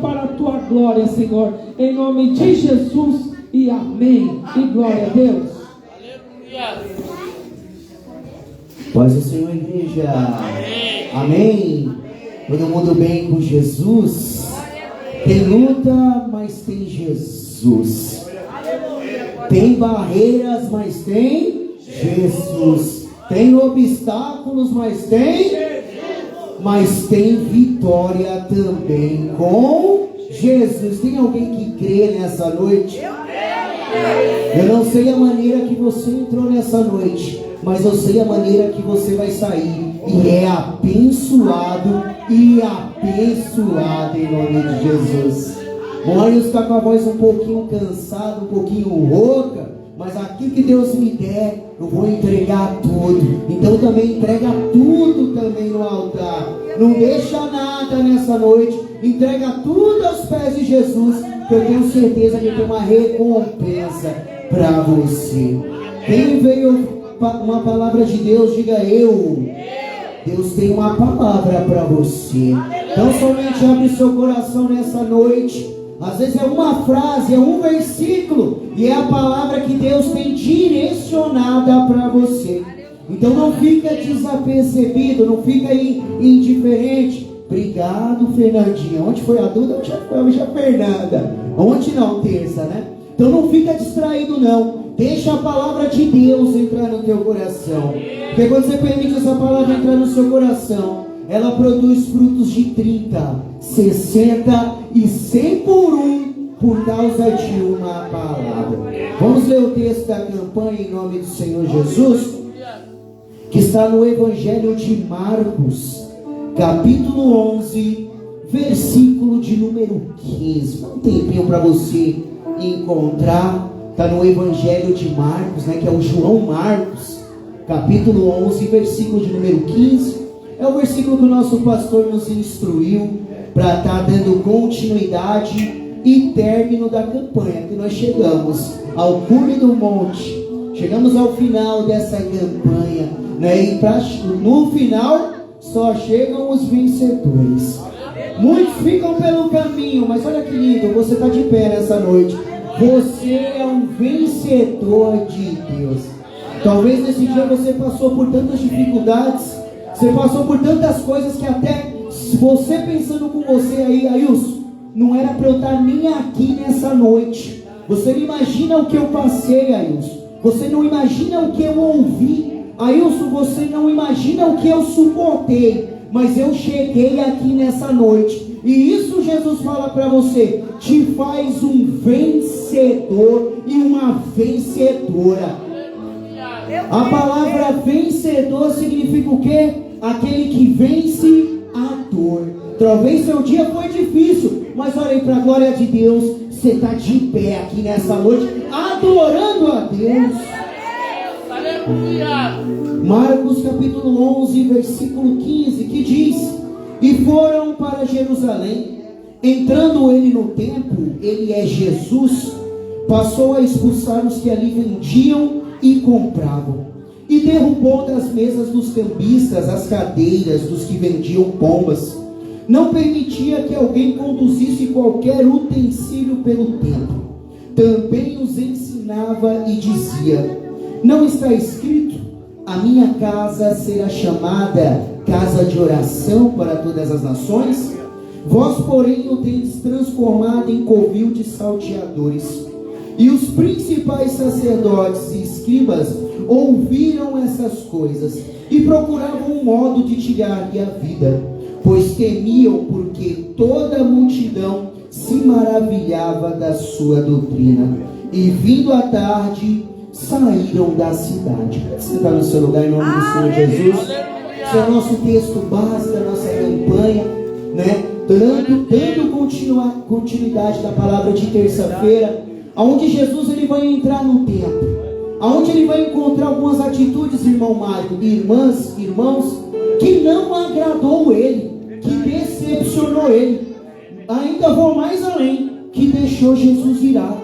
para a tua glória, Senhor, em nome de Jesus, e amém, e glória a Deus. Paz do Senhor, igreja. Amém. Todo mundo bem com Jesus? Tem luta, mas tem Jesus. Tem barreiras, mas tem Jesus. Tem obstáculos, mas tem vitória também com Jesus. Tem alguém que crê nessa noite? Eu não sei a maneira que você entrou nessa noite, mas eu sei a maneira que você vai sair. E é abençoado e abençoado em nome de Jesus. Bom, eu estou com a voz um pouquinho cansada, um pouquinho rouca, mas aquilo que Deus me der, eu vou entregar tudo. Então também entrega tudo também no altar. Não deixa nada nessa noite. Entrega tudo aos pés de Jesus, que eu tenho certeza que tem uma recompensa para você. Quem veio uma palavra de Deus, diga eu. Deus tem uma palavra para você. Então somente abre seu coração nessa noite. Às vezes é uma frase, é um versículo, e é a palavra que Deus tem direcionada para você. Então não fica desapercebido, não fica aí indiferente. Obrigado, Fernandinha. Onde foi a Duda? Onde foi a Fernanda? Ontem não, terça, né? Então não fica distraído não. Deixa a palavra de Deus entrar no teu coração. Porque quando você permite essa palavra entrar no seu coração, ela produz frutos de 30, 60 e 100 por causa de uma palavra. Vamos ler o texto da campanha em nome do Senhor Jesus, que está no Evangelho de Marcos, capítulo 11, versículo de número 15. Dá um tempinho para você encontrar. Está no Evangelho de Marcos, né, que é o João Marcos, capítulo 11, versículo de número 15. É o versículo que o nosso pastor nos instruiu para estar dando continuidade e término da campanha, que nós chegamos ao cume do monte, chegamos ao final dessa campanha, né? E no final só chegam os vencedores. Muitos ficam pelo caminho, mas olha que lindo, você está de pé nessa noite. Você é um vencedor de Deus. Talvez nesse dia você passou por tantas dificuldades, você passou por tantas coisas que até você pensando com você aí, Ailson, não era para eu estar nem aqui nessa noite. Você não imagina o que eu passei, Ailson. Você não imagina o que eu ouvi, Ailson. Você não imagina o que eu suportei. Mas eu cheguei aqui nessa noite. E isso Jesus fala para você: te faz um vencedor e uma vencedora. A palavra vencedor significa o quê? Aquele que vence a dor. Talvez seu dia foi difícil, mas olha aí para a glória de Deus, você está de pé aqui nessa noite, adorando a Deus. Marcos capítulo 11, versículo 15, que diz: e foram para Jerusalém. Entrando ele no templo, ele é Jesus, passou a expulsar os que ali vendiam e compravam, e derrubou das mesas dos cambistas as cadeiras dos que vendiam pombas. Não permitia que alguém conduzisse qualquer utensílio pelo templo. Também os ensinava e dizia: não está escrito, a minha casa será chamada casa de oração para todas as nações? Vós, porém, o tendes transformado em covil de salteadores. E os principais sacerdotes e escribas ouviram essas coisas e procuravam um modo de tirar-lhe a vida, pois temiam, porque toda a multidão se maravilhava da sua doutrina. E vindo à tarde, saíram da cidade. Você está no seu lugar em nome do Senhor Jesus? Esse é o nosso texto base da nossa campanha, né? Dando continuidade da palavra de terça-feira, aonde Jesus ele vai entrar no templo, aonde ele vai encontrar algumas atitudes, irmão Mário, irmãs, irmãos, que não agradou ele, que decepcionou ele. Ainda vou mais além, que deixou Jesus irado.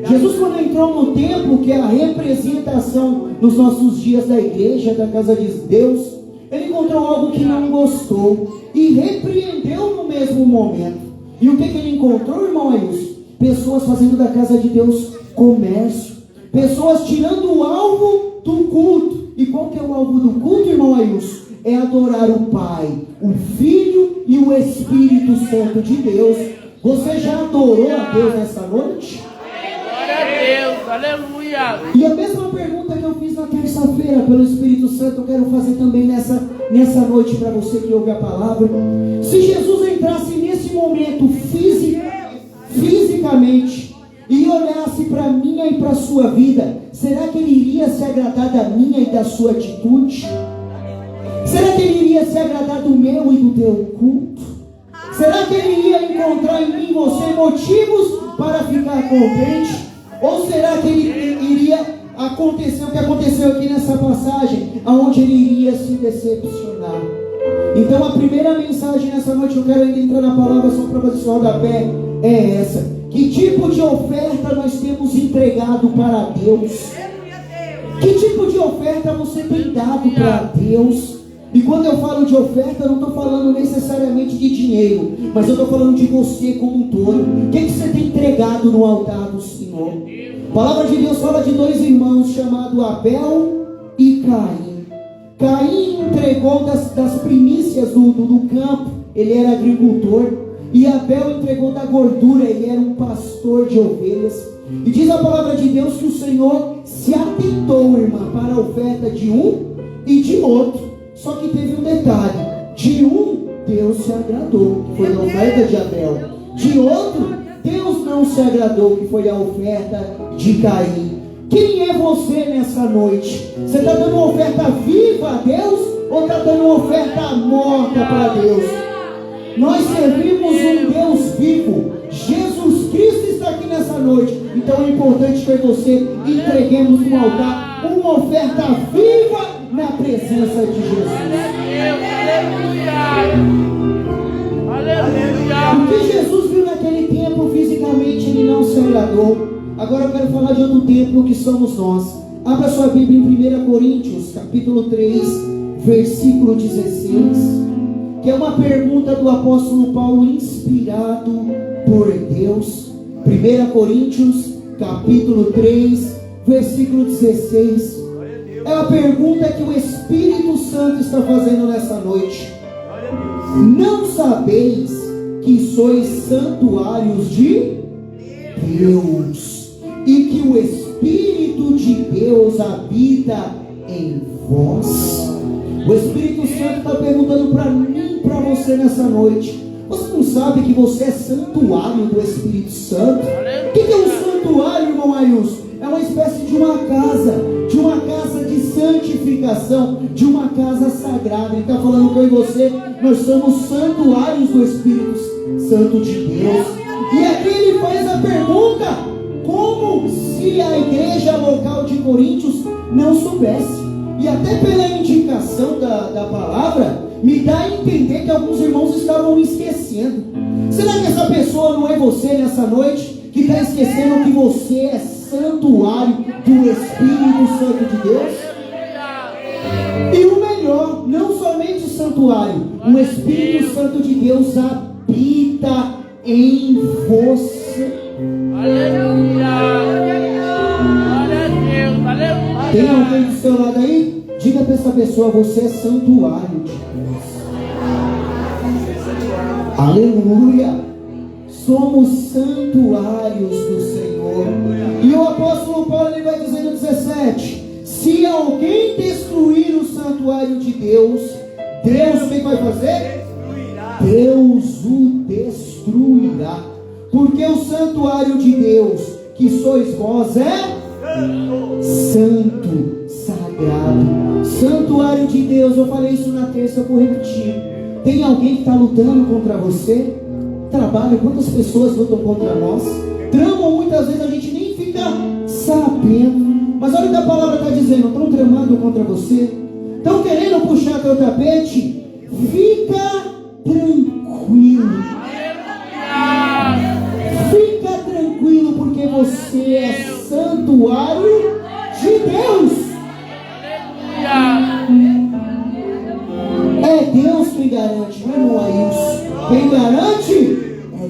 Jesus, quando entrou no templo, que é a representação nos nossos dias da igreja, da casa de Deus, ele encontrou algo que não gostou e repreendeu no mesmo momento. E o que ele encontrou, irmão Ailson? Pessoas fazendo da casa de Deus comércio. Pessoas tirando o alvo do culto. E qual que é o alvo do culto, irmão Ailson? É adorar o Pai, o Filho e o Espírito Santo de Deus. Você já adorou a Deus nessa noite? Glória a Deus, aleluia. E a mesma pergunta que eu fiz na terça-feira pelo Espírito Santo, eu quero fazer também nessa noite para você que ouve a palavra. Se Jesus entrasse nesse momento fisicamente e olhasse para minha e para a sua vida, será que ele iria se agradar da minha e da sua atitude? Será que ele iria se agradar do meu e do teu culto? Será que ele ia encontrar em mim e você motivos para ficar contente? Ou será que ele iria acontecer o que aconteceu aqui nessa passagem, aonde ele iria se decepcionar? Então a primeira mensagem nessa noite, eu quero ainda entrar na palavra só para fazer esse rodapé, é essa: que tipo de oferta nós temos entregado para Deus? Que tipo de oferta você tem dado para Deus? E quando eu falo de oferta, eu não estou falando necessariamente de dinheiro, mas eu estou falando de você como um todo. O que você tem entregado no altar do Senhor? A palavra de Deus fala de dois irmãos chamados Abel e Caim. Caim entregou das primícias do campo, ele era agricultor. E Abel entregou da gordura, ele era um pastor de ovelhas. E diz a palavra de Deus que o Senhor se atentou, irmã, para a oferta de um e de outro. Só que teve um detalhe: de um Deus se agradou, que foi a oferta de Abel. De outro, Deus não se agradou, que foi a oferta de Caim. Quem é você nessa noite? Você está dando uma oferta viva a Deus ou está dando uma oferta morta para Deus? Nós servimos um Deus vivo. Jesus Cristo está aqui nessa noite. Então é importante que você entreguemos no altar uma oferta viva na presença de Jesus. O que Jesus viu naquele tempo fisicamente, ele não se agradou. Agora eu quero falar de outro tempo que somos nós. Abra sua Bíblia em 1 Coríntios, capítulo 3, versículo 16. Que é uma pergunta do apóstolo Paulo, inspirado por Deus. 1 Coríntios, capítulo 3, versículo 16. É uma pergunta que o Espírito Santo está fazendo nessa noite. Não sabeis que sois santuários de Deus e que o Espírito de Deus habita em vós? O Espírito Santo está perguntando para mim e para você nessa noite. Você não sabe que você é santuário do Espírito Santo? O que é um santuário, irmão Ailson? É uma espécie de uma casa de santificação, de uma casa sagrada. Ele está falando que eu e você, nós somos santuários do Espírito Santo de Deus. E aqui ele faz a pergunta, como se a igreja local de Coríntios não soubesse. E até pela indicação da palavra, me dá a entender que alguns irmãos estavam esquecendo. Será que essa pessoa não é você nessa noite, que está esquecendo que você é santuário do Espírito Santo de Deus? E o melhor, não somente o santuário, o Espírito Santo de Deus habita em você. Tem alguém do seu lado aí? Diga para essa pessoa: você é santuário de Deus. Aleluia! Somos santuários do Senhor. E o apóstolo Paulo, ele vai dizer no 17: se alguém destruir o santuário de Deus, Deus o que vai fazer? Deus o destruirá. Porque o santuário de Deus, que sois vós, é santo, sagrado. Santuário de Deus, eu falei isso na terça, eu vou repetir. Tem alguém que está lutando contra você? Trabalho, quantas pessoas lutam contra nós? Tramam, muitas vezes a gente nem fica sabendo. Mas olha o que a palavra está dizendo: estão tramando contra você? Estão querendo puxar teu tapete? Fica tranquilo. Fica tranquilo, porque você é santuário de Deus. É Deus quem garante, não é isso? Quem garante é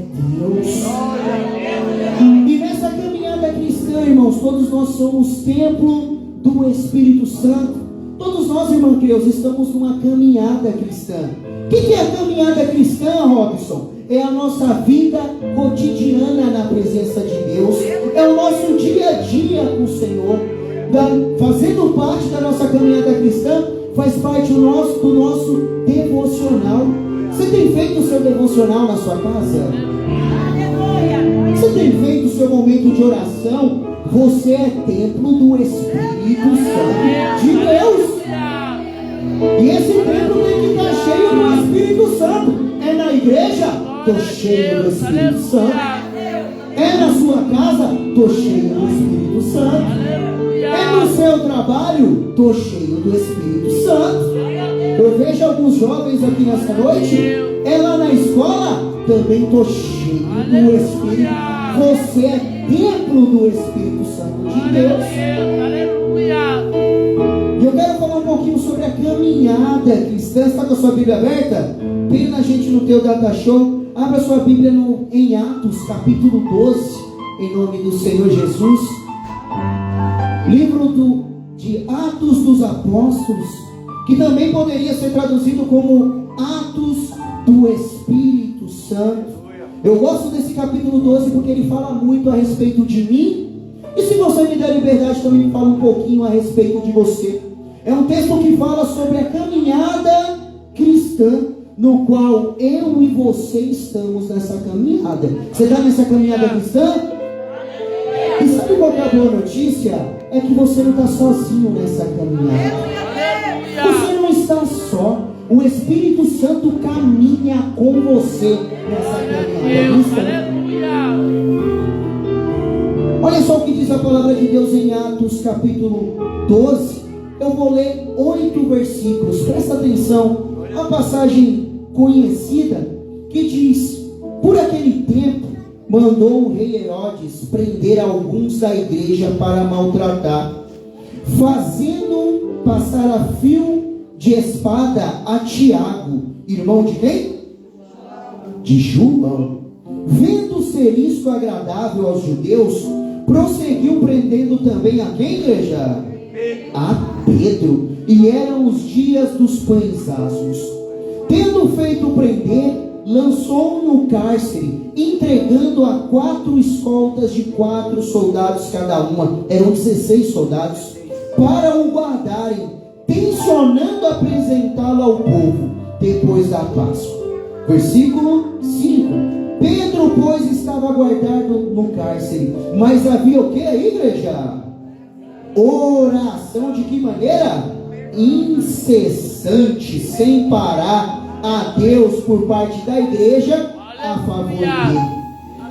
somos templo do Espírito Santo. Todos nós, irmãos Deus, estamos numa caminhada cristã. O que é a caminhada cristã, Robson? É a nossa vida cotidiana na presença de Deus. É o nosso dia a dia com o Senhor. Fazendo parte da nossa caminhada cristã, faz parte do nosso devocional. Você tem feito o seu devocional na sua casa? Você tem feito o seu momento de oração? Você é templo do Espírito Santo de Deus. E esse templo tem que estar cheio do Espírito Santo. É na igreja? Estou cheio do Espírito Santo. É na sua casa? Estou cheio do Espírito Santo. É no seu trabalho? Estou cheio do Espírito Santo. Eu vejo alguns jovens aqui nessa noite. É lá na escola? Também estou cheio do Espírito. Você é templo do Espírito Santo de Deus. E eu quero falar um pouquinho sobre a caminhada cristã. Você está com a sua Bíblia aberta? Pena a gente no teu data show. Abra sua Bíblia em Atos, capítulo 12, em nome do Senhor Jesus. Livro de Atos dos Apóstolos, que também poderia ser traduzido como Atos do Espírito Santo. Eu gosto desse capítulo 12 porque ele fala muito a respeito de mim. E se você me der liberdade, também fala um pouquinho a respeito de você. É um texto que fala sobre a caminhada cristã, no qual eu e você estamos nessa caminhada. Você está nessa caminhada cristã? E sabe qual é a boa notícia? É que você não está sozinho nessa caminhada. Você não está só. O Espírito Santo caminha com você nessa caminhada. Olha só o que diz a palavra de Deus em Atos capítulo 12. Eu vou ler 8 versículos. Presta atenção. Uma passagem conhecida que diz: por aquele tempo mandou o rei Herodes prender alguns da igreja para maltratar, fazendo passar a fio de espada a Tiago, irmão de quem? De João. Vendo ser isto agradável aos judeus, prosseguiu prendendo também a quem, igreja? A Pedro. E eram os dias dos pães asmos. Tendo feito prender, lançou-o no cárcere, entregando a 4 escoltas de 4 soldados cada uma, eram 16 soldados, para o guardarem, tensionando apresentá-lo ao povo, depois da Páscoa. Versículo 5. Pedro, pois, estava guardado no cárcere, mas havia o que aí, igreja? Oração de que maneira? Incessante, sem parar, a Deus por parte da igreja a favor dele.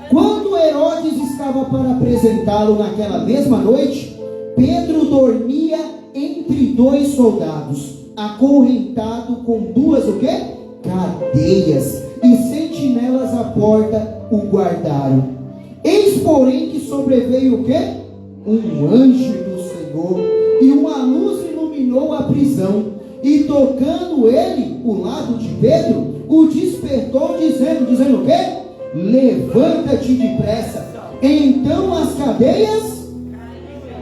Quando Herodes estava para apresentá-lo naquela mesma noite, Pedro dormia entre 2 soldados, acorrentado com 2 o quê? Cadeias, e sentinelas à porta o guardaram. Eis, porém, que sobreveio o quê? Um anjo do Senhor, e uma luz iluminou a prisão, e tocando ele o lado de Pedro, o despertou, dizendo o quê? Levanta-te depressa. Então as cadeias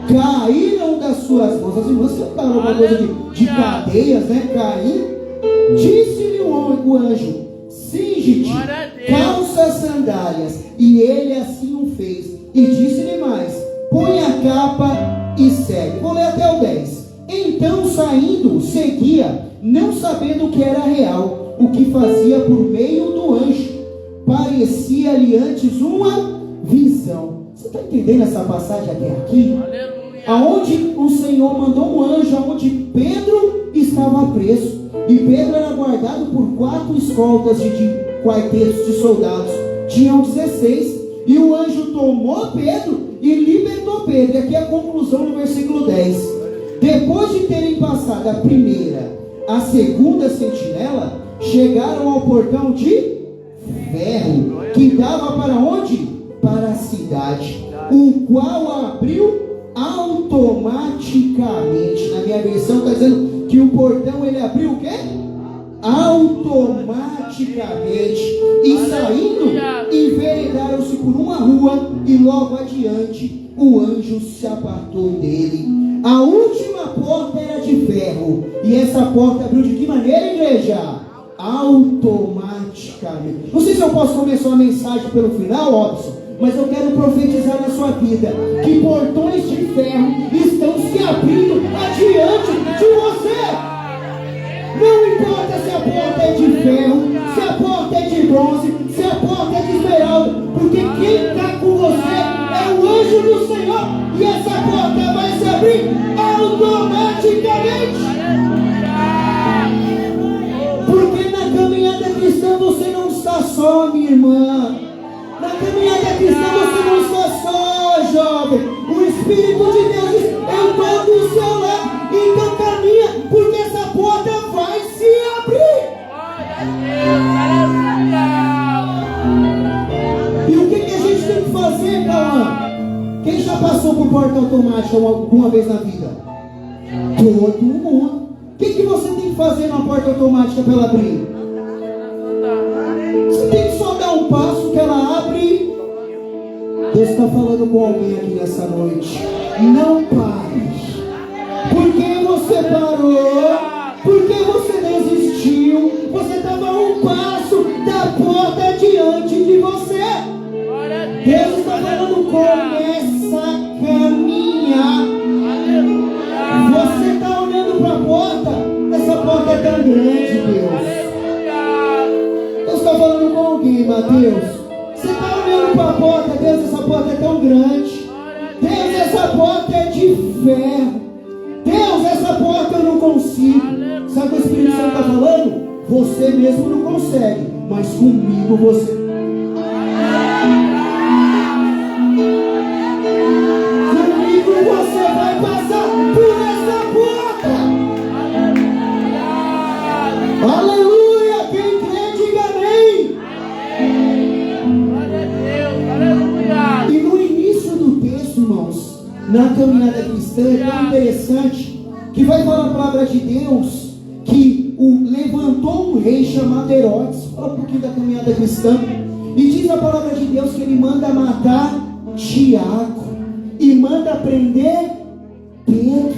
caíram das suas mãos. As irmãs cantaram uma coisa de cadeias, né? Cair. Disse-lhe o anjo: cinge-te, calça as sandálias. E ele assim o fez. E disse-lhe mais: põe a capa e segue. Vou ler até o 10. Então, saindo, seguia, não sabendo que era real o que fazia por meio do anjo. Parecia-lhe antes uma visão. Você está entendendo essa passagem até aqui? Aonde o Senhor mandou um anjo, aonde Pedro estava preso. E Pedro era guardado por 4 escoltas de quartetos de soldados. Tinham 16. E o anjo tomou Pedro e libertou Pedro. E aqui é a conclusão no versículo 10. Depois de terem passado a primeira, a segunda sentinela, chegaram ao portão de ferro, que dava para onde? Para a cidade, o qual abriu automaticamente. Na minha versão está dizendo que o portão ele abriu o quê? Automaticamente. E saindo, enveredaram-se por uma rua rua e logo adiante o anjo se apartou dele. A última porta era de ferro e essa porta abriu de que maneira, igreja? Automaticamente. Não sei se eu posso começar uma mensagem pelo final, Robson, mas eu quero profetizar na sua vida que portões de ferro estão se abrindo adiante de você. Não importa se a porta é de ferro, se a porta é de bronze, se a porta é de esmeralda, porque quem está com você é o anjo do Senhor e essa porta vai se abrir automaticamente. Porque na caminhada cristã você não está só, minha irmã. Na caminhada cristã você não está só, jovem. O Espírito de Deus entrou do seu lado. Então caminha, porque essa porta vai se abrir. E o que a gente tem que fazer, Cauã? Quem já passou por porta automática alguma vez na vida? Todo mundo. O que você tem que fazer na porta automática para ela abrir? Você tem que só dar um passo que ela abre. Deus está falando com alguém aqui nessa noite. Não pare. Por que você parou? Por que você desistiu? Você estava a um passo da porta diante de você. Deus está falando, começa a caminhar. Você está olhando para a porta. Essa porta é tão grande, Deus. Deus está falando com alguém, Mateus. Você está olhando para a porta, Deus, essa porta é tão grande. Deus, essa porta é de ferro. Deus, essa porta eu não consigo. Sabe o que o Espírito Santo está falando? Você mesmo não consegue, mas comigo você. Comigo você vai passar por essa porta. Aleluia! Quem crê, diga amém. E no início do texto, irmãos, na caminhada cristã, é tão interessante que vai falar a palavra de Deus que levantou um rei chamado Herodes. Fala um pouquinho da caminhada cristã. E diz a palavra de Deus que ele manda matar Tiago e manda prender Pedro.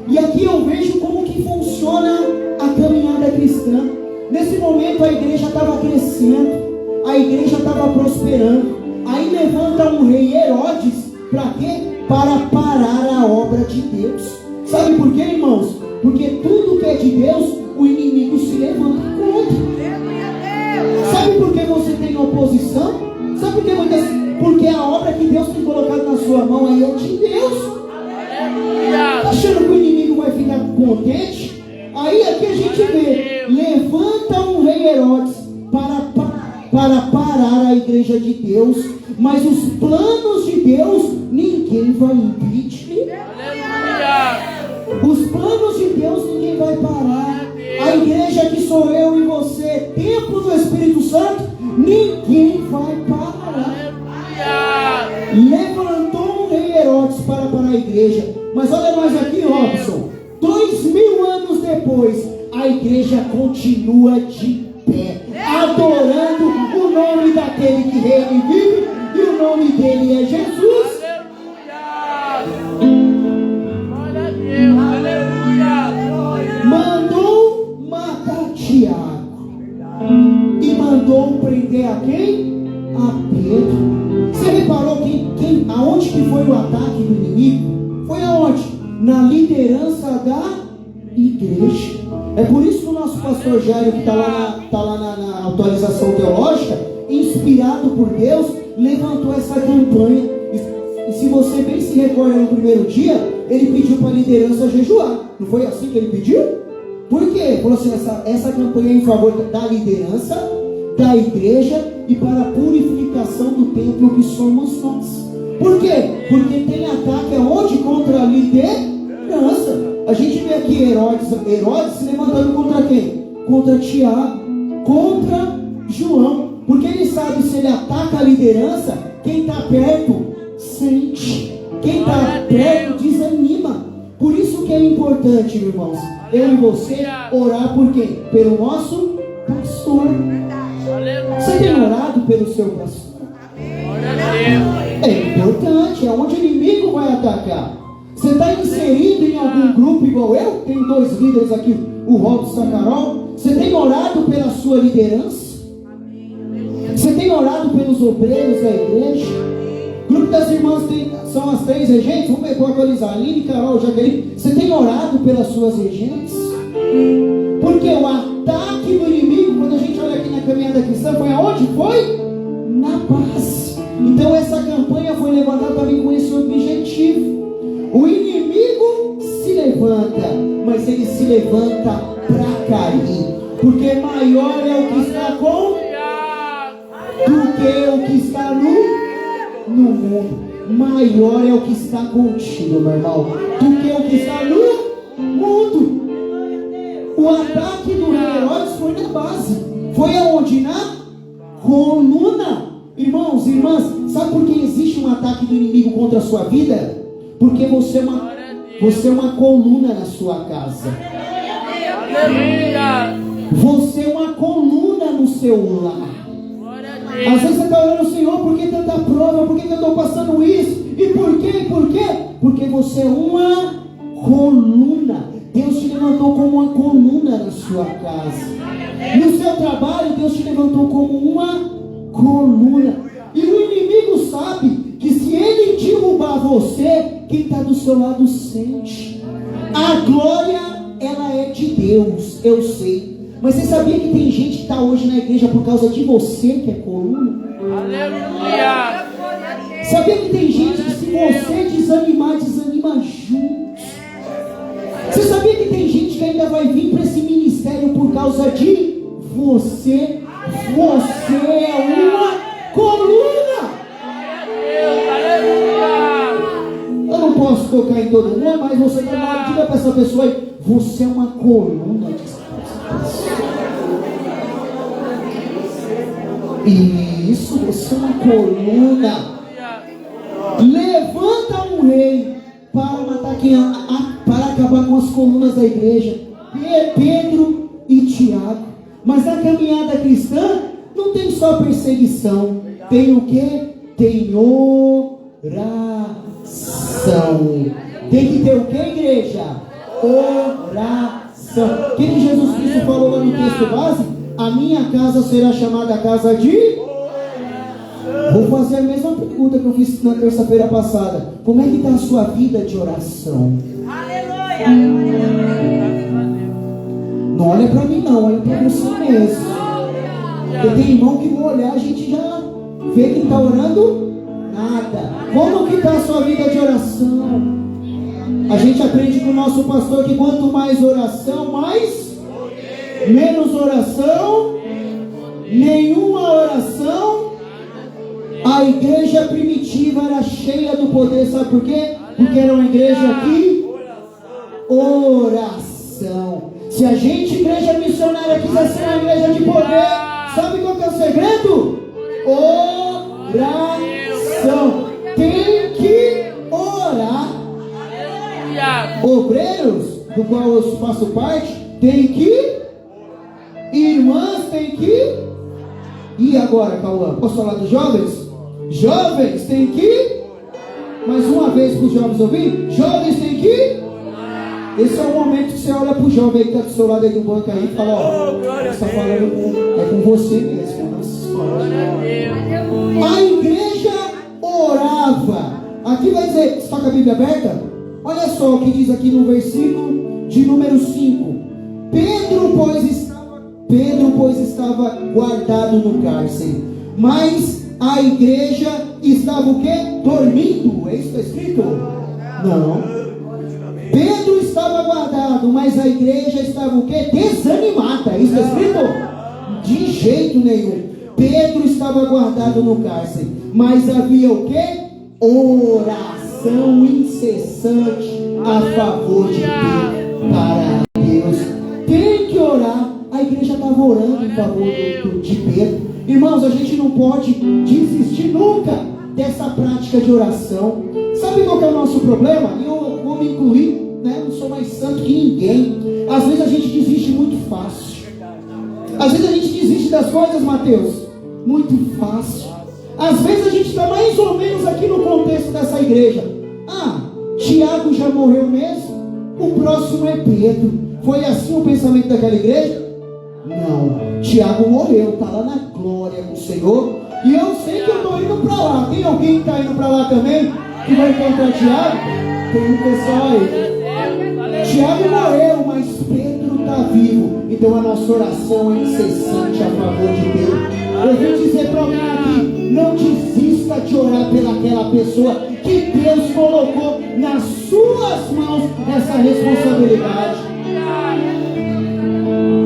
E aqui eu vejo como que funciona a caminhada cristã. Nesse momento a igreja estava crescendo, a igreja estava prosperando. Aí levanta um rei Herodes, para quê? Para parar a obra de Deus. Sabe por quê, irmãos? Porque tudo que é de Deus, o inimigo se levanta contra. Sabe por que você tem oposição? Sabe por que porque a obra que Deus tem colocado na sua mão aí é de Deus. Tá achando que o inimigo vai ficar contente? Aí aqui a gente vê, levanta um rei Herodes para parar a igreja de Deus, mas os planos de Deus ninguém vai impedir. Os planos de Deus ninguém vai parar. A igreja que sou eu e você, templo do Espírito Santo, ninguém vai parar. Levantou um rei Herodes para parar a igreja. Mas olha nós aqui, Robson. 2000 anos depois, a igreja continua de pé, adorando o nome daquele que reina e vive, e o nome dele é Jesus. Mandou matar Tiago e mandou prender a quem? A Pedro. Você reparou aonde que foi o ataque do inimigo? Foi aonde? Na liderança da igreja. É por isso que o nosso pastor Jairo, que está lá na atualização teológica, inspirado por Deus, levantou essa campanha. E se você bem se recorda no primeiro dia, ele pediu para a liderança jejuar. Não foi assim que ele pediu? Por quê? Ele falou assim, essa campanha é em favor da liderança, da igreja e para a purificação do templo que somos nós. Por quê? Porque tem ataque aonde? Contra a liderança. A gente vê aqui Herodes se levantando contra quem? Contra Tiago, contra João. Porque ele sabe, se ele ataca a liderança, quem está perto sente. Quem está perto desanima. Por isso que é importante, irmãos, eu e você orar por quem? Pelo nosso pastor. Você tem orado pelo seu pastor? importante, é onde o inimigo vai atacar. Você está inserido em algum grupo igual eu? Tenho 2 líderes aqui, o Robson e a Carol. Você tem orado pela sua liderança? Você tem orado pelos obreiros da igreja? O grupo das irmãs são as 3 regentes. Vamos ver, vou atualizar. Aline, Carol, Jaqueline. Você tem orado pelas suas regentes? Porque o ataque do inimigo, quando a gente olha aqui na caminhada cristã, foi aonde? Foi na paz. Então essa campanha foi levantada para vir com esse objetivo. O inimigo se levanta, mas ele se levanta para cair. Porque maior é o que está com do que o que está no mundo. Maior é o que está contigo, meu irmão, do que o que está no mundo. O ataque do rei Herodes foi na base. Foi aonde? Na coluna. Irmãos, irmãs, sabe por que existe um ataque do inimigo contra a sua vida? Porque você é uma coluna na sua casa. Você é uma coluna no seu lar. Às vezes você está orando, Senhor, por que tanta prova? Por que eu estou passando isso? E por quê? Por quê? Porque você é uma coluna. Deus te levantou como uma coluna na sua casa. No seu trabalho, Deus te levantou como uma coluna. E o inimigo sabe que se ele derrubar você, quem está do seu lado sente. A glória, ela é de Deus, eu sei. Mas você sabia que tem gente que está hoje na igreja por causa de você, que é coluna? Aleluia! Sabia que tem gente que, se você desanimar, desanima junto? Você sabia que tem gente que ainda vai vir para esse ministério por causa de você? Você é uma coluna. Eu não posso tocar em todo mundo, mas você está, diga para essa pessoa aí, você é uma coluna. Isso, você é uma coluna. Levanta um rei para matar para acabar com as colunas da igreja. Pedro e Tiago. Mas na caminhada cristã não tem só perseguição. Tem o que? Tem oração. Tem que ter o que, igreja? Oração. O que Jesus Cristo falou lá no texto base? A minha casa será chamada casa de... Vou fazer a mesma pergunta que eu fiz na terça-feira passada. Como é que está a sua vida de oração? Não olha para mim não, olha para você mesmo. Porque tem irmão que vou olhar, a gente já vê que está orando nada. Como que está a sua vida de oração? A gente aprende com o nosso pastor que quanto mais oração, mais menos oração, nenhuma oração. A igreja primitiva era cheia do poder, sabe por quê? Porque era uma igreja aqui, oração. Se a gente, igreja missionária, quiser ser uma igreja de poder, sabe qual que é o segredo? Oração. Tem que orar. Obreiros, do qual eu faço parte, tem que, irmãs tem que, e agora, Cauã, posso falar dos jovens? Jovens tem que, mais uma vez para os jovens ouvir, jovens tem que, esse é o momento que você olha para o jovem que está do seu lado aí do banco aí e fala, ó, você está falando, é com você mesmo. A igreja orava. Aqui vai dizer, está com a Bíblia aberta? Olha só o que diz aqui no versículo de número 5. Pedro, pois, estava guardado no cárcere, mas a igreja estava o quê? Dormindo. É isso que está escrito? Não. Pedro estava guardado, mas a igreja estava o quê? Desanimada. É isso que está escrito? De jeito nenhum. Pedro estava guardado no cárcere, mas havia o quê? Oração incessante a favor de Pedro. Para Deus. Tem que orar. A igreja estava orando em favor de Pedro. Irmãos, a gente não pode desistir nunca dessa prática de oração. Sabe qual que é o nosso problema? E eu vou me incluir, né? Não sou mais santo que ninguém. Às vezes a gente desiste muito fácil. Às vezes a gente desiste das coisas, Mateus, muito fácil. Às vezes a gente está mais ou menos aqui no contexto dessa igreja. Ah, Tiago já morreu mesmo? O próximo é Pedro. Foi assim o pensamento daquela igreja? Não, Tiago morreu, está lá na glória com o Senhor. E eu sei que eu estou indo para lá. Tem alguém que está indo para lá também? Que vai encontrar Tiago? Tem um pessoal aí. Tiago morreu, mas Pedro está vivo. Então a nossa oração é incessante a favor de Deus. Eu vou dizer para alguém aqui: não desista de orar pelaquela pessoa que Deus colocou nas suas mãos essa responsabilidade.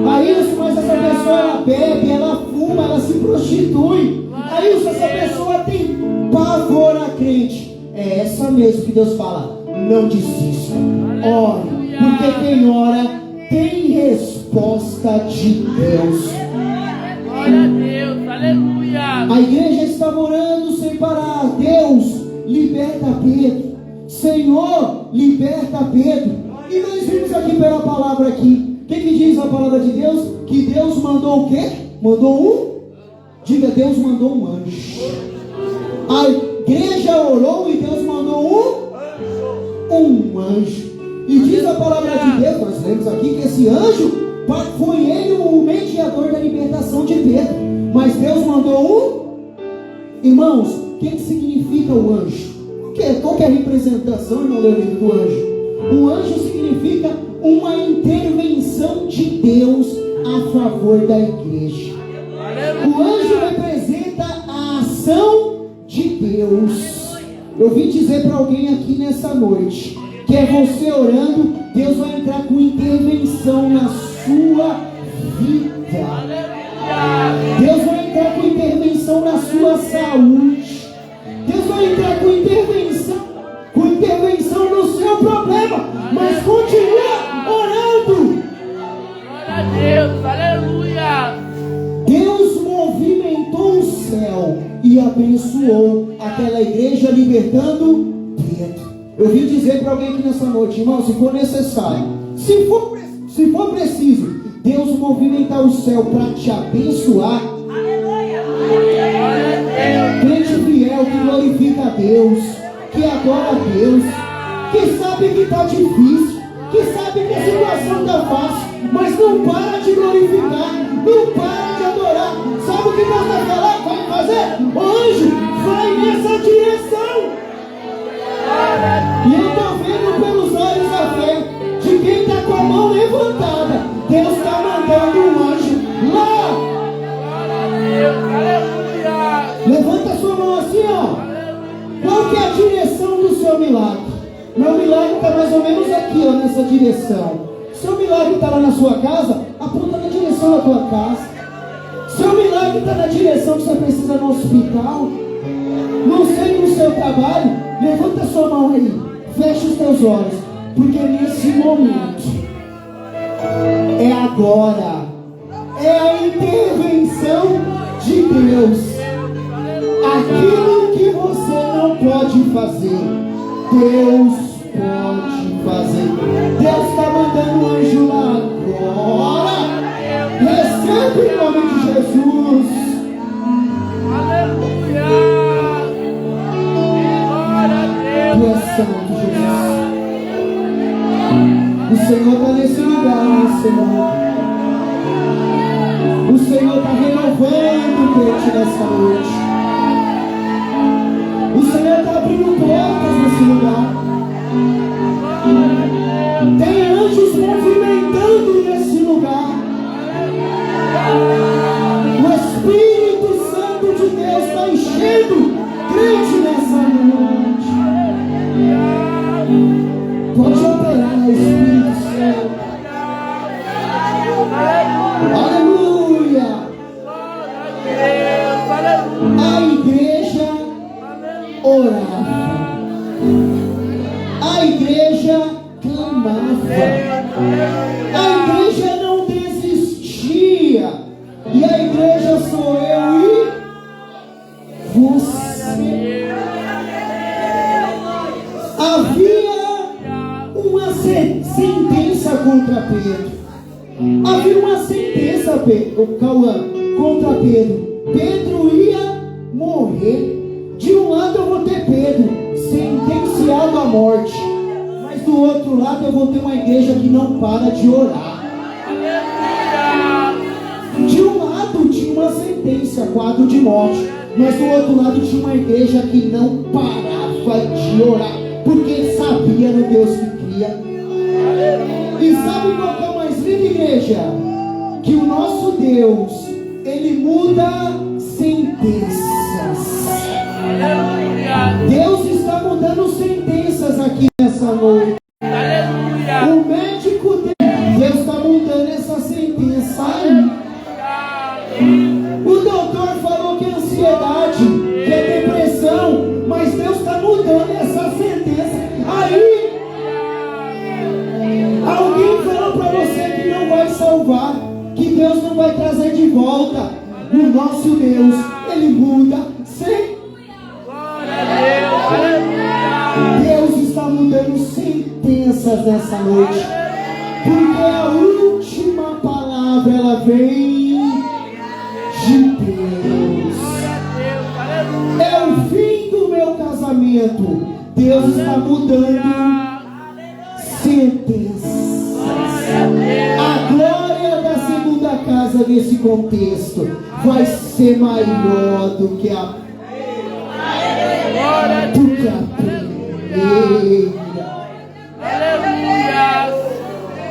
Aí, mas essa pessoa ela bebe, ela fuma, ela se prostitui. Aí, se essa pessoa tem pavor a crente, é essa mesmo que Deus fala: não desista, ore, porque quem ora tem resposta de Deus. Glória a Deus, aleluia. A igreja estava orando sem parar: Deus, liberta Pedro. Senhor, liberta Pedro. E nós vimos aqui pela palavra aqui. O que diz a palavra de Deus? Que Deus mandou o quê? Mandou um? Diga, Deus mandou um anjo. A igreja orou e Deus mandou um anjo. E diz a palavra de Deus, nós lemos aqui, que esse anjo foi ele o mediador da libertação de Pedro. Mas Deus mandou um? Irmãos, o que significa o anjo? Qual que é a representação, irmão Leonardo, do anjo? O anjo significa uma intervenção de Deus a favor da igreja. O anjo representa a ação de Deus. Eu vim dizer para alguém aqui nessa noite que é você orando, Deus vai entrar com intervenção na sua vida. Deus vai entrar com intervenção na sua saúde. Deus vai entrar com intervenção no seu problema. Mas continua orando. Glória a Deus, aleluia. Deus movimentou o céu e abençoou aquela igreja, libertando Pedro. Eu vim dizer para alguém aqui nessa noite, irmão, se for necessário, se for preciso, Deus movimentar o céu para te abençoar. Crente fiel que glorifica a Deus, que adora a Deus, que sabe que está difícil, que sabe que a situação está fácil, mas não para de glorificar, não para de adorar. Sabe o que Deus vai falar? Vai fazer? O anjo vai nessa direção. E eu estou vendo pelos olhos da fé de quem está com a mão levantada. Deus está mandando um anjo lá. Levanta a sua mão assim, ó. Qual que é a direção do seu milagre? Meu milagre está mais ou menos aqui, ó, nessa direção. Seu milagre está lá na sua casa, aponta na direção da tua casa. Seu milagre está na direção que você precisa no hospital. Não sei, no seu trabalho. Levanta a sua mão aí, fecha os teus olhos, porque nesse momento é agora, é a intervenção de Deus. Aquilo que você não pode fazer, Deus pode fazer. Deus está mandando um anjo lá agora. Recebe em nome de Jesus. Aleluia. Tu és santo, Jesus. O Senhor está nesse lugar, Senhor. O Senhor está renovando o crente nessa noite. O Senhor está abrindo portas nesse lugar. Tem anjos movimentando nesse lugar. O Espírito Santo de Deus está enchendo crente nessa noite. Pode operar, Espírito Santo. Aleluia. A igreja orava. A igreja clamava. A igreja não desistia. E a igreja sou eu e você. Havia uma sentença contra Pedro. Havia uma sentença, Cauã, contra Pedro. Pedro ia morrer. De um lado eu vou ter Pedro, sentenciado à morte. Mas do outro lado eu vou ter uma igreja que não para de orar. De um lado tinha uma sentença, quadro de morte. Mas do outro lado tinha uma igreja que não parava de orar, porque sabia no Deus que cria. E sabe qual que é a mais linda, igreja? Que o nosso Deus, Ele muda sentenças. Deus está mudando sentenças aqui nessa noite. O médico Deus está mudando essa sentença aí. O doutor falou que é ansiedade, que é depressão, mas Deus está mudando essa sentença aí. Alguém falou para você que não vai salvar, que Deus não vai trazer de volta. O nosso Deus, Ele muda sem. Deus está mudando sentenças nessa noite, porque a última palavra ela vem de Deus. É o fim do meu casamento. Deus está mudando sentenças. A glória da segunda casa nesse contexto vai ser maior do que a primeira.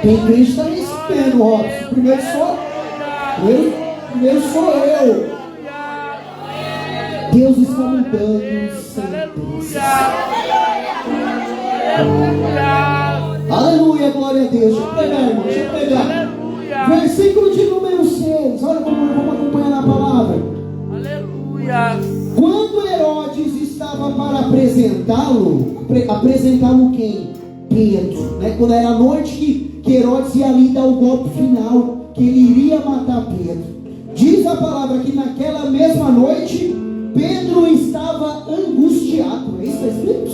Tem crente que está nesse pé, Robson. Primeiro sou eu. Deus está mudando sentenças. Aleluia, glória a Deus. Deixa eu pegar, irmão, deixa eu pegar. Versículo de número 6. Olha como vamos acompanhar na palavra. Aleluia. Quando Herodes estava para apresentá-lo quem? Pedro, né? Quando era a noite que Herodes ia ali dar o golpe final, que ele iria matar Pedro. Diz a palavra que naquela mesma noite Pedro estava angustiado. É isso que está escrito?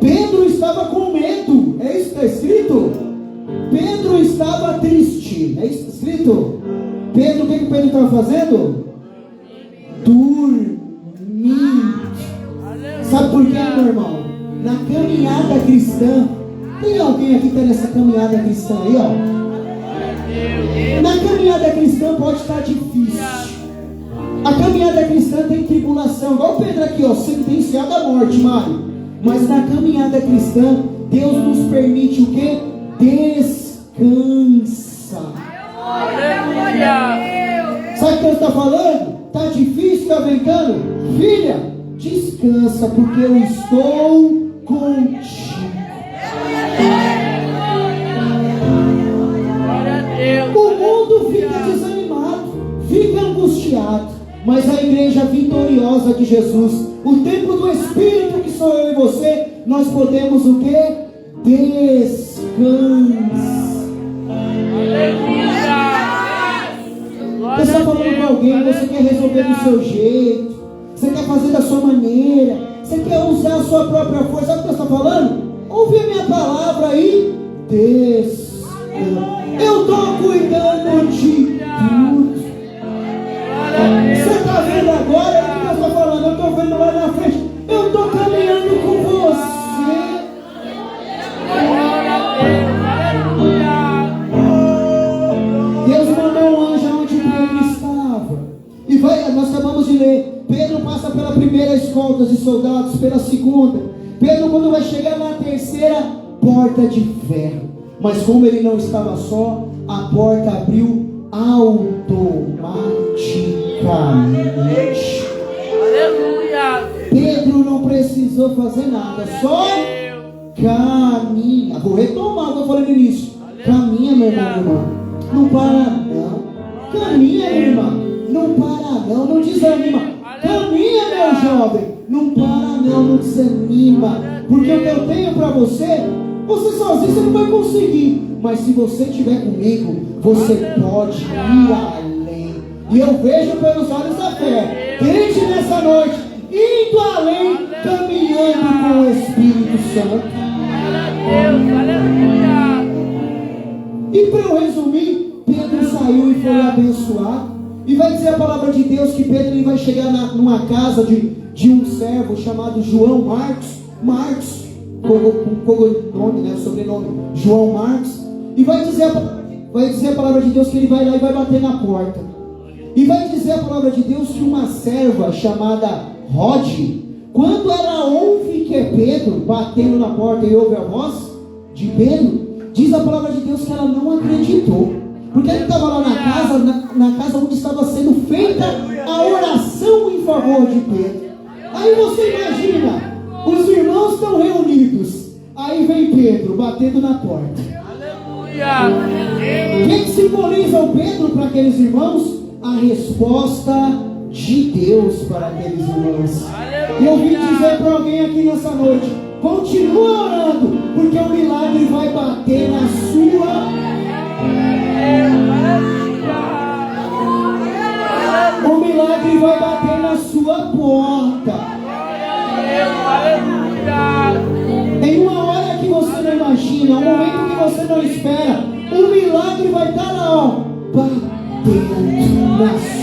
Pedro estava com medo. É isso que está escrito? Pedro estava triste. É isso que está escrito? Pedro, o que Pedro estava fazendo? Dormindo. Sabe por quê, meu irmão? Na caminhada cristã, tem alguém aqui que está nessa caminhada cristã aí, ó? Na caminhada cristã pode estar difícil. A caminhada cristã tem tribulação, igual o Pedro aqui, ó, sentenciado à morte, Mário. Mas na caminhada cristã, Deus nos permite o quê? Descansa. Sabe o que Deus está falando? Está difícil, está ventando? Filha, descansa, porque eu estou contigo. O mundo fica desanimado, fica angustiado, mas a igreja vitoriosa de Jesus, o templo do Espírito que sou eu e você, nós podemos o quê? Descansar. Você está falando com alguém, você quer resolver do seu jeito, você quer fazer da sua maneira, você quer usar a sua própria força. Sabe o que eu estou falando? Ouve a minha palavra aí. Descansa. Eu estou cuidando de tudo. Você está vendo agora o que Deus está falando? Eu estou vendo lá na frente. Eu estou caminhando com você. Deus mandou um anjo onde Pedro estava. E nós acabamos de ler. Pedro passa pela primeira escolta de soldados, pela segunda. Pedro, quando vai chegar na terceira, porta de ferro. Mas como ele não estava só, a porta abriu automaticamente. Aleluia. Pedro não precisou fazer nada, só caminha. Vou retomar o que eu falei no início. Caminha, meu irmão. Não para não. Caminha, minha irmã. Não para não. Não desanima. Caminha, meu jovem. Não para não. Não desanima. Porque o que eu tenho para você, você sozinho você não vai conseguir. Mas se você estiver comigo, você pode ir além. E eu vejo pelos olhos da fé, crente nessa noite, indo além, caminhando com o Espírito Santo. E para eu resumir, Pedro saiu e foi abençoado. E vai dizer a palavra de Deus que Pedro ele vai chegar numa casa de um servo chamado João Marcos, com nome, né, sobrenome, João Marcos, e vai dizer a palavra de Deus que ele vai lá e vai bater na porta. E vai dizer a palavra de Deus que uma serva chamada Rode, quando ela ouve que é Pedro batendo na porta e ouve a voz de Pedro, diz a palavra de Deus que ela não acreditou. Porque ele estava lá na casa onde estava sendo feita a oração em favor de Pedro. Aí você imagina, os irmãos estão reunidos, aí vem Pedro batendo na porta. O que simboliza o Pedro para aqueles irmãos? A resposta de Deus para aqueles irmãos. E eu vim dizer para alguém aqui nessa noite: continua orando, porque o milagre vai bater na sua. O milagre vai bater na sua porta. Em uma hora que você não imagina, um momento que você não espera, o milagre vai estar lá, ó, batendo na sua.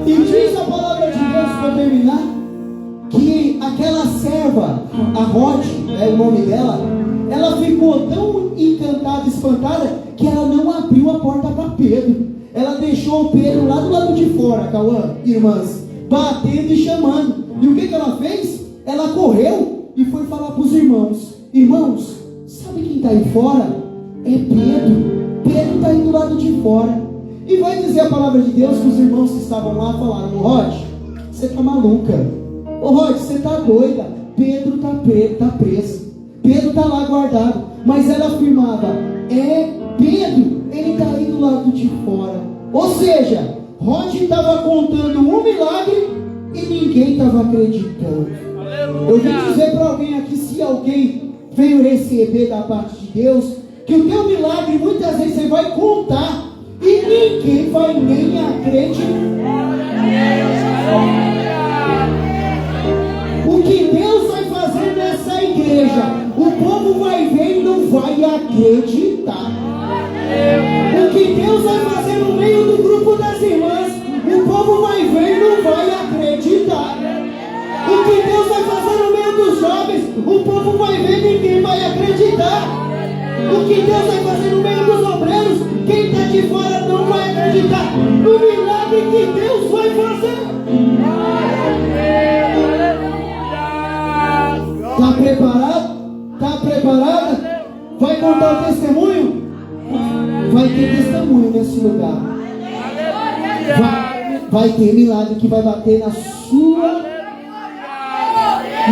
E diz a palavra de Deus para terminar que aquela serva, a Rode, é o nome dela, ela ficou tão encantada, espantada, que ela não abriu a porta para Pedro. Ela deixou o Pedro lá do lado de fora, Cauã, irmãs, batendo e chamando. E o que ela fez? Ela correu e foi falar para os irmãos: irmãos, sabe quem está aí fora? É Pedro. Pedro está aí do lado de fora. E vai dizer a palavra de Deus que os irmãos que estavam lá falaram: Rode, você está maluca. Ô Rode, você está doida. Pedro está preso. Pedro está lá guardado. Mas ela afirmava: é Pedro, ele está aí do lado de fora. Ou seja, Rode estava contando um milagre e ninguém estava acreditando. Eu vim dizer para alguém aqui, se alguém veio receber da parte de Deus, que o teu milagre muitas vezes você vai contar e ninguém vai nem acreditar. O que Deus vai fazer nessa igreja, o povo vai ver e não vai acreditar. O que Deus vai fazer no meio do grupo das irmãs, o povo vai ver e não vai acreditar. O que Deus vai fazer no meio dos jovens, o povo vai ver e ninguém vai acreditar. O que Deus vai fazer no meio dos obreiros, quem está de fora não vai acreditar no milagre que Deus vai fazer. Está preparado? Está preparada? Vai contar o testemunho? Vai ter testemunho nesse lugar. Vai ter milagre que vai bater na sua.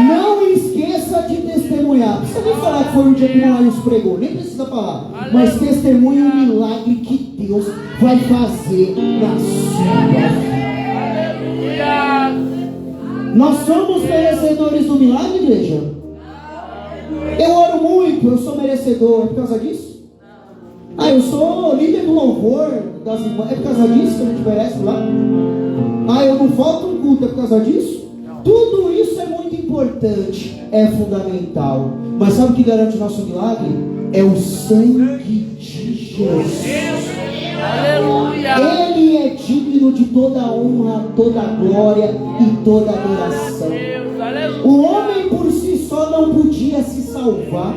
Não esqueça de testemunhar. Não precisa nem falar que foi um dia que o Maius pregou, nem precisa falar. Mas testemunhe o milagre que Deus vai fazer na sua vida. Nós somos merecedores do milagre, igreja? Eu oro muito, eu sou merecedor. É por causa disso? Eu sou líder do louvor das irmãs. É por causa disso que a gente merece lá? Eu não falto um culto. É por causa disso? Tudo isso é muito importante, é fundamental. Mas sabe o que garante o nosso milagre? É o sangue de Jesus. Ele é digno de toda honra, toda glória e toda adoração. O homem por si só não podia se salvar.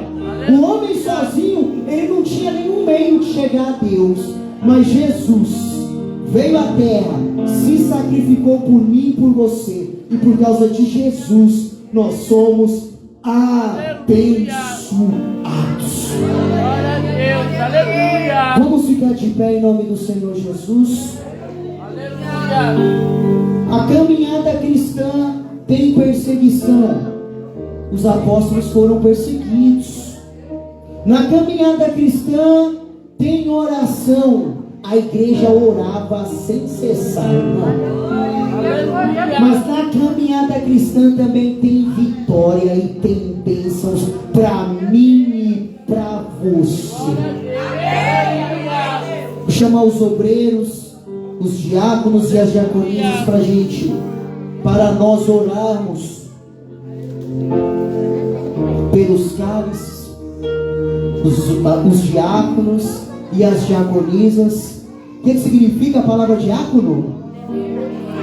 O homem sozinho, ele não tinha nenhum meio de chegar a Deus. Mas Jesus veio à terra, se sacrificou por mim e por você. E por causa de Jesus, nós somos abençoados. Glória a Deus, aleluia. Vamos ficar de pé em nome do Senhor Jesus. Aleluia. A caminhada cristã tem perseguição. Os apóstolos foram perseguidos. Na caminhada cristã tem oração. A igreja orava sem cessar, irmão. Mas na caminhada cristã também tem vitória e tem bênçãos para mim e para você. Vou chamar os obreiros, os diáconos e as diaconisas para nós orarmos pelos cálices, os diáconos e as diaconisas. O que significa a palavra diácono?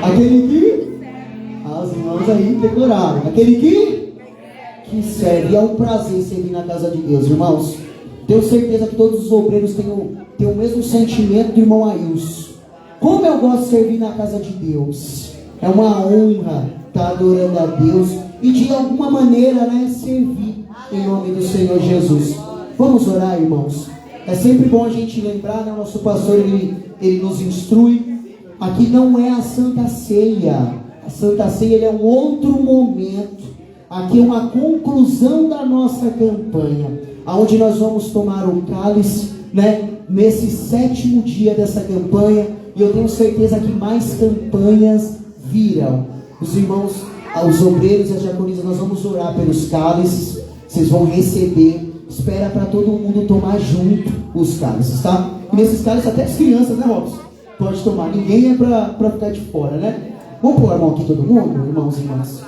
Aquele que... As irmãs aí decoraram. Aquele que serve. É um prazer servir na casa de Deus, irmãos. Tenho certeza que todos os obreiros têm o mesmo sentimento do irmão Ailson. Como eu gosto de servir na casa de Deus. É uma honra estar adorando a Deus e de alguma maneira, né, servir em nome do Senhor Jesus. Vamos orar, irmãos. É sempre bom a gente lembrar, né, o nosso pastor, ele nos instrui. Aqui não é a Santa Ceia. A Santa Ceia ele é um outro momento. Aqui é uma conclusão da nossa campanha, aonde nós vamos tomar o cálice, né, nesse 7º dia dessa campanha. E eu tenho certeza que mais campanhas virão. Os irmãos, os obreiros e as diaconisas, nós vamos orar pelos cálices. Vocês vão receber. Espera para todo mundo tomar junto os cálices, tá? E nesses cálices até as crianças, né, Robson? Pode tomar. Ninguém é para ficar de fora, né? Vamos pôr a mão aqui todo mundo, irmãos e irmãs?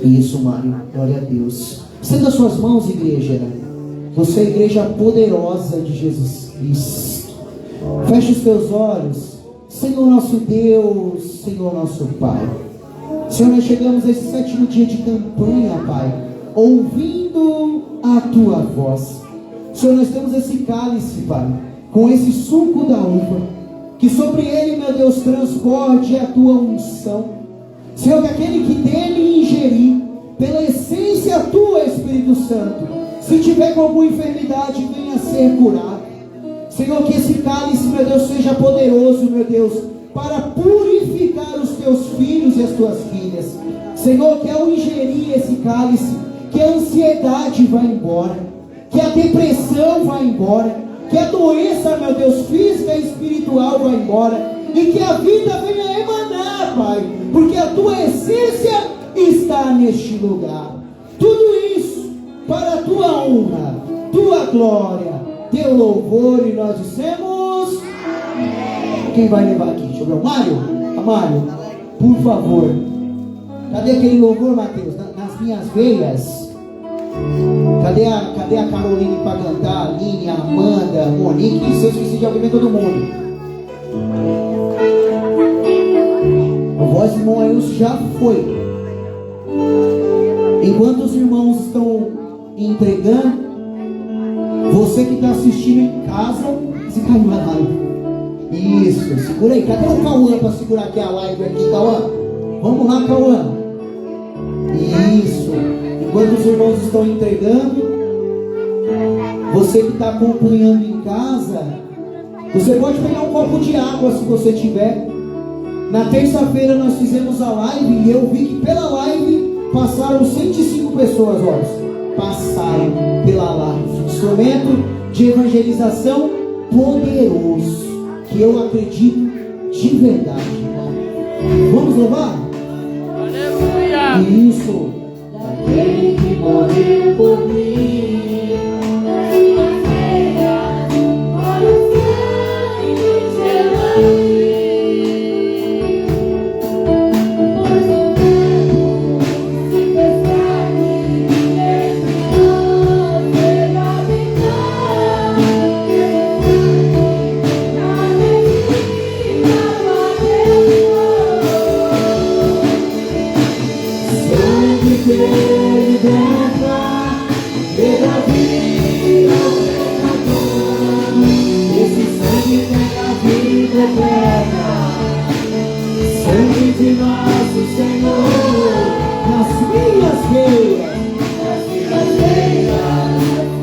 Isso, Mário. Glória a Deus. Estenda suas mãos, igreja. Você é a igreja poderosa de Jesus Cristo. Feche os teus olhos. Senhor nosso Deus, Senhor nosso Pai. Senhor, nós chegamos a esse 7º dia de campanha, Pai, ouvindo a Tua voz. Senhor, nós temos esse cálice, Pai, com esse suco da uva, que sobre ele, meu Deus, transborde a Tua unção. Senhor, que aquele que dele ingerir, pela essência Tua, Espírito Santo, se tiver com alguma enfermidade, venha a ser curado. Senhor, que esse cálice, meu Deus, seja poderoso, meu Deus, para purificar os Teus filhos e as Tuas filhas. Senhor, que ao ingerir esse cálice, que a ansiedade vá embora, que a depressão vá embora, que a doença, meu Deus, física e espiritual vá embora, e que a vida venha emanar, Pai, porque a Tua essência está neste lugar. Tudo isso para a Tua honra, Tua glória, Teu louvor, e nós dissemos... Quem vai levar aqui? Deixa eu ver. O Mário? Mário, por favor. Cadê aquele louvor, Mateus? Nas minhas veias. Cadê a Caroline para cantar? A Aline, a Amanda, a Monique. Se eu esqueci de alguém, todo mundo. A voz do irmão Ailson já foi. Enquanto os irmãos estão entregando, você que está assistindo em casa, se caiu na live. Isso, segura aí. Cadê o Cauã para segurar aqui a live aqui, Cauã? Vamos lá, Cauã. Isso. Enquanto os irmãos estão entregando, você que está acompanhando em casa, você pode pegar um copo de água se você tiver. Na terça-feira nós fizemos a live e eu vi que pela live passaram 105 pessoas, olha. Passaram pela live. Instrumento de evangelização poderoso, que eu acredito de verdade. Vamos louvar? Aleluia! Isso. Aquele que morreu por mim. Sangue de nosso Senhor, nas minhas veias,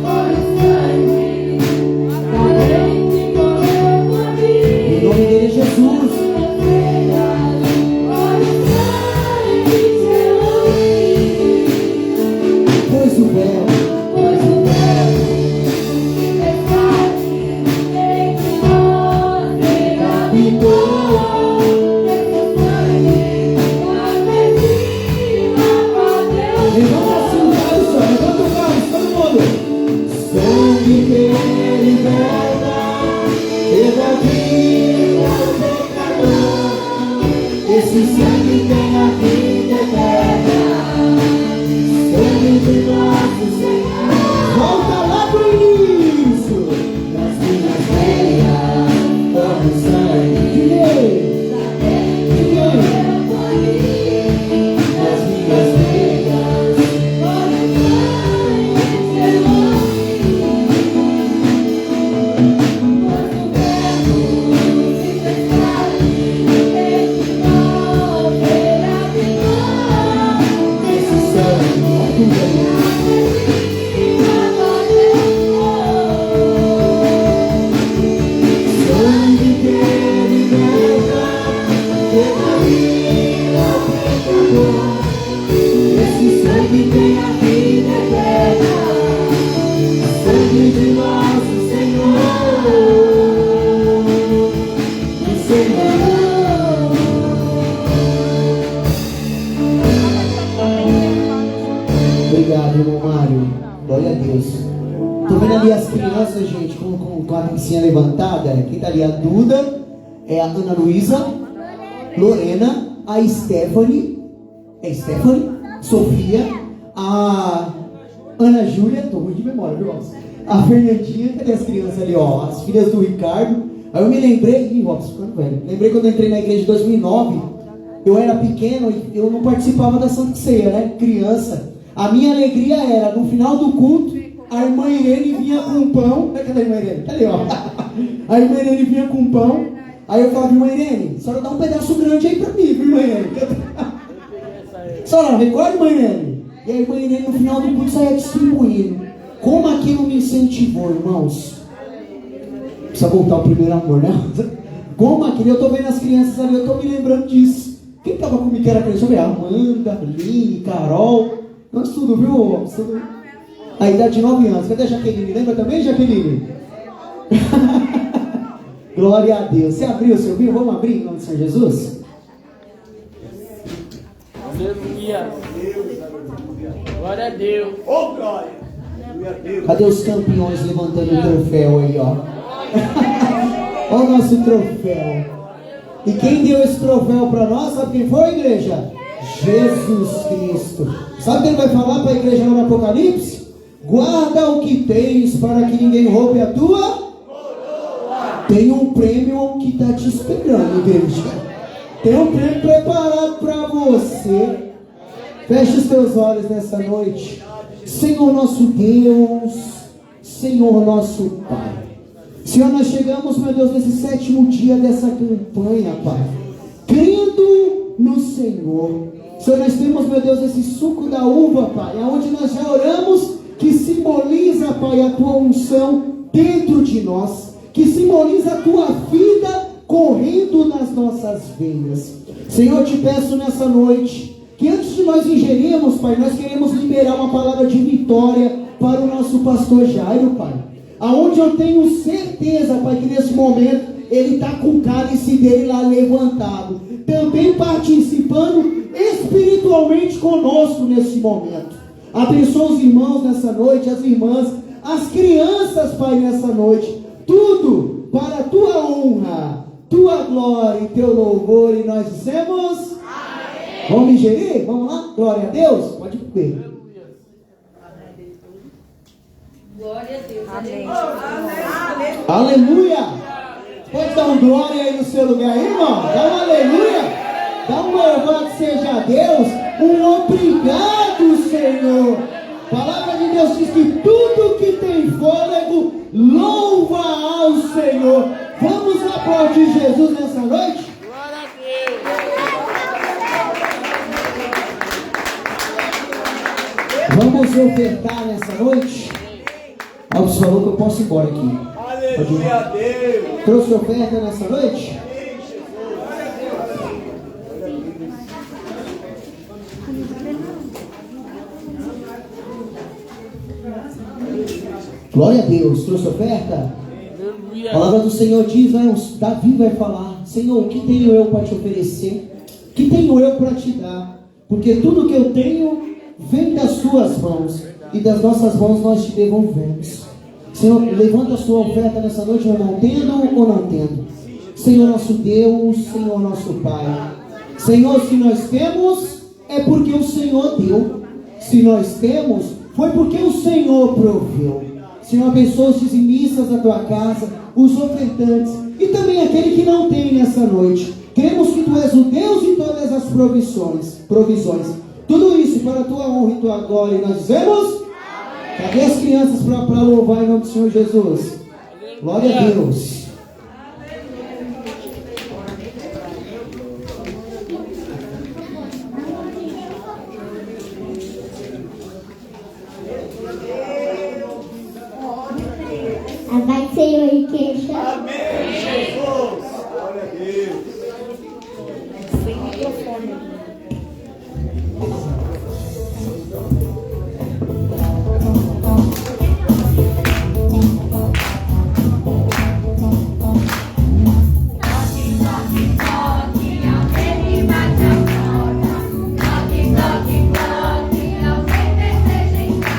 foi o sangue daquele que morreu por mim. Em nome dele, Jesus. Pois o véu. Esse sangue tem a vida eterna, sangue de nosso Senhor. Volta lá pro início. Obrigado, irmão Mário. Glória a Deus. Tô vendo ali as crianças, gente, com a cabecinha levantada. Quem tá ali? A Duda, é a Ana Luísa, Lorena, a Stephanie, Sofia, a Ana Júlia, tô ruim de memória, viu? A Fernandinha, cadê as crianças ali, ó? As filhas do Ricardo. Aí eu me lembrei, Robson, ficando velho. Lembrei quando eu entrei na igreja em 2009, eu era pequeno e eu não participava da Santa Ceia, né? Criança. A minha alegria era, no final do culto, a irmã Irene vinha com pão. Cadê a irmã Irene? Cadê, ó? A irmã Irene vinha com pão. Aí eu falava, irmã Irene, a senhora dá um pedaço grande aí pra mim, viu, irmã Irene? A senhora recorda, irmã Irene? E a irmã Irene no final do culto saia distribuindo. Como aquilo me incentivou, irmãos? Precisa voltar ao primeiro amor, né? Como aquilo, eu tô vendo as crianças ali, eu tô me lembrando disso. Quem tava comigo que era criança? Deixa eu ver, Amanda, Lili, Carol, nós tudo, viu? A idade de 9 anos. Cadê a Jaqueline? Lembra também, Jaqueline? Glória a Deus. Você abriu o seu vinho? Vamos abrir em nome do Senhor Jesus? Aleluia. Glória a Deus. Oh, glória. Cadê os campeões levantando o troféu aí, ó? Olha o nosso troféu. E quem deu esse troféu para nós, sabe quem foi, igreja? Jesus Cristo. Sabe o que ele vai falar para a igreja no Apocalipse? Guarda o que tens para que ninguém roube a tua. Tem um prêmio que está te esperando, igreja. Tem um prêmio preparado para você. Feche os teus olhos nessa noite. Senhor nosso Deus, Senhor nosso Pai. Senhor, nós chegamos, meu Deus, nesse 7º dia dessa campanha, Pai, crendo no Senhor. Senhor, nós temos, meu Deus, esse suco da uva, Pai, aonde nós já oramos, que simboliza, Pai, a tua unção dentro de nós, que simboliza a tua vida correndo nas nossas veias. Senhor, eu te peço nessa noite, que antes de nós ingerirmos, Pai, nós queremos liberar uma palavra de vitória para o nosso pastor Jairo, Pai. Aonde eu tenho certeza, Pai, que nesse momento ele está com o cálice dele lá levantado, também participando espiritualmente conosco nesse momento. Abençoa os irmãos nessa noite, as irmãs, as crianças, Pai, nessa noite. Tudo para a tua honra, tua glória e teu louvor. E nós dissemos amém. Vamos ingerir? Vamos lá? Glória a Deus. Pode beber. Glória a Deus. Amém. Aleluia. Pode dar um glória aí no seu lugar, aí, irmão? Dá um aleluia. Dá um louvado seja a Deus. Um obrigado, Senhor. A palavra de Deus diz que tudo que tem fôlego louva ao Senhor. Vamos aplaudir Jesus nessa noite? Glória a Deus. Vamos ofertar nessa noite? Alves falou que eu posso ir embora aqui. Aleluia a Deus. Trouxe oferta nessa noite? Glória a Deus. Trouxe oferta? Aleluia. A palavra do Senhor diz, Davi vai falar: Senhor, o que tenho eu para te oferecer? O que tenho eu para te dar? Porque tudo que eu tenho vem das tuas mãos, e das nossas mãos nós te devolvemos. Senhor, levanta a sua oferta nessa noite, meu irmão, tendo ou não tendo. Senhor nosso Deus, Senhor nosso Pai. Senhor, se nós temos, é porque o Senhor deu. Se nós temos, foi porque o Senhor proveu. Senhor, abençoa os dizimistas da tua casa, os ofertantes, e também aquele que não tem nessa noite. Cremos que tu és o Deus de todas as provisões. Tudo isso para a tua honra e tua glória. E nós dizemos: cadê as crianças para louvar em nome do Senhor Jesus? Glória a Deus. Vai ser o queixa. Amém, Jesus. Glória a Deus. Sem microfone. Toque, toque, toque, alguém deseja entrar.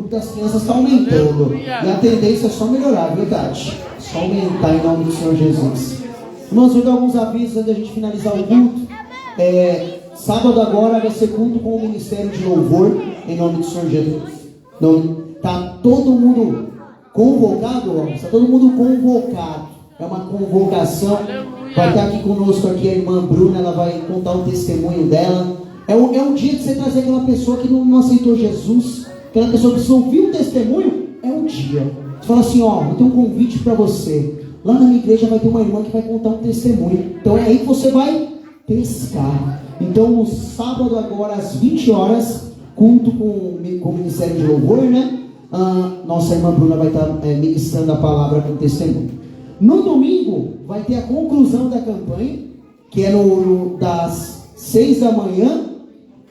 grupo das crianças está aumentando. E a tendência é só melhorar, verdade? Só aumentar em nome do Senhor Jesus. Irmãos, eu dou alguns avisos antes da gente finalizar o culto. Sábado agora vai ser culto com o Ministério de Louvor, em nome do Senhor Jesus. Está todo mundo convocado? Está todo mundo convocado. É uma convocação. Vai estar aqui conosco aqui a irmã Bruna, ela vai contar o testemunho dela. É um dia de você trazer aquela pessoa que não aceitou Jesus, aquela pessoa que só ouviu o testemunho. É um dia. Você fala assim, ó, eu tenho um convite para você. Lá na minha igreja vai ter uma irmã que vai contar um testemunho. Então é aí que você vai pescar. Então no sábado agora às 20 horas, culto com o Ministério de Louvor, né? Nossa irmã Bruna vai estar ministrando a palavra com testemunho. No domingo vai ter a conclusão da campanha, que é das 6 da manhã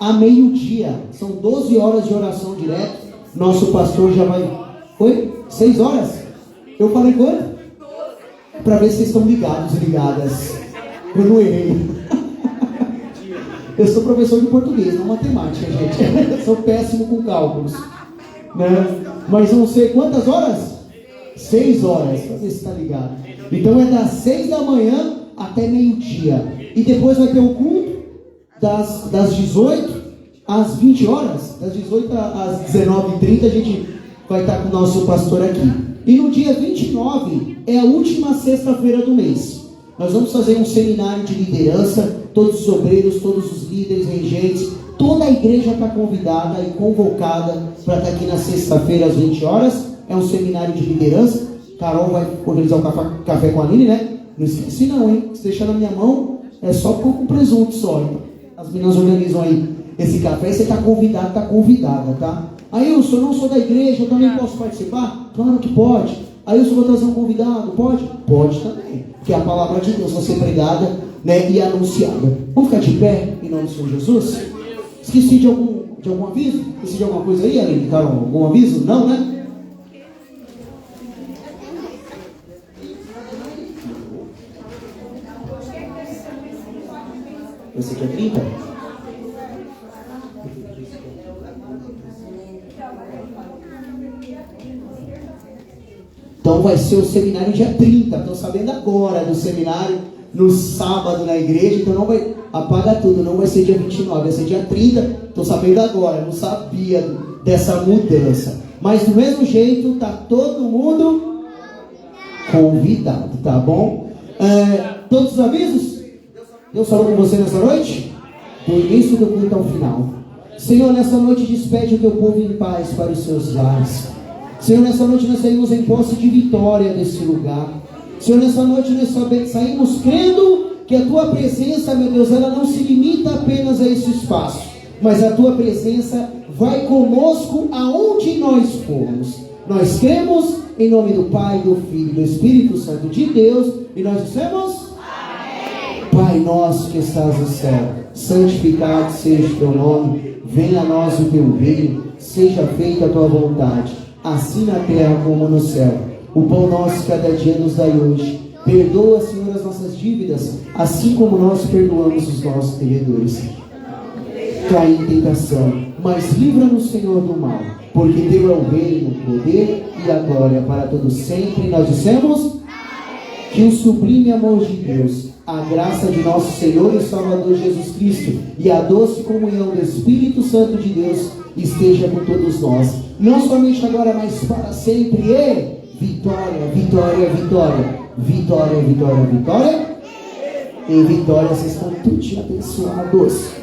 a meio-dia. São 12 horas de oração direto. Nosso pastor já vai... Oi? 6 horas? Eu falei quanto? Para ver se vocês estão ligados, ligadas. Eu não errei. Eu sou professor de português, não matemática, gente. Eu sou péssimo com cálculos, né? Mas não sei quantas horas? 6 horas, para ver se está ligado. Então é das 6 da manhã até meio-dia. E depois vai ter o culto das 18 às 20 horas. Das 18 às 19h30 a gente vai estar com o nosso pastor aqui. E no dia 29 é a última sexta-feira do mês. Nós vamos fazer um seminário de liderança. Todos os obreiros, todos os líderes, regentes, toda a igreja está convidada e convocada para estar aqui na sexta-feira às 20 horas. É um seminário de liderança. Carol vai organizar o café com a Aline, né? Não esquece não, hein? Se deixar na minha mão, é só com presunto só. Hein? As meninas organizam aí esse café e você está convidado, está convidada, tá? Aí eu não sou da igreja, eu também posso participar? Claro que pode. Aí eu vou trazer um convidado, pode? Pode também. Porque a palavra de Deus vai ser pregada, né, e anunciada. Vamos ficar de pé em nome do Senhor Jesus? Esqueci de algum aviso? Esqueci de alguma coisa aí, Aline? Carol, algum aviso? Não, né? Esse aqui é 30? Então vai ser o seminário dia 30. Estou sabendo agora do seminário no sábado na igreja. Então não vai, apaga tudo, não vai ser dia 29, vai ser dia 30. Estou sabendo agora, não sabia dessa mudança. Mas do mesmo jeito, tá todo mundo convidado, tá bom? Todos os avisos? Deus falou com você nessa noite? Do início do culto ao final. Senhor, nessa noite despede o teu povo em paz para os seus lares. Senhor, nessa noite nós saímos em posse de vitória desse lugar. Senhor, nessa noite nós saímos crendo que a tua presença, meu Deus, ela não se limita apenas a esse espaço, mas a tua presença vai conosco aonde nós formos. Nós cremos em nome do Pai, do Filho e do Espírito Santo de Deus, e nós dissemos: Amém. Pai nosso que estás no céu, santificado seja o teu nome, venha a nós o teu reino, seja feita a tua vontade, assim na terra como no céu. O pão nosso cada dia nos dai hoje. Perdoa, Senhor, as nossas dívidas, assim como nós perdoamos os nossos devedores. Cai em tentação, mas livra-nos, Senhor, do mal, porque teu é o reino, o poder e a glória para todos sempre. Nós dissemos: que o sublime amor de Deus, a graça de nosso Senhor e Salvador Jesus Cristo e a doce comunhão do Espírito Santo de Deus esteja com todos nós, não somente agora, mas para sempre. E vitória, vitória, vitória, vitória, vitória, vitória. Em vitória vocês estão todos abençoados.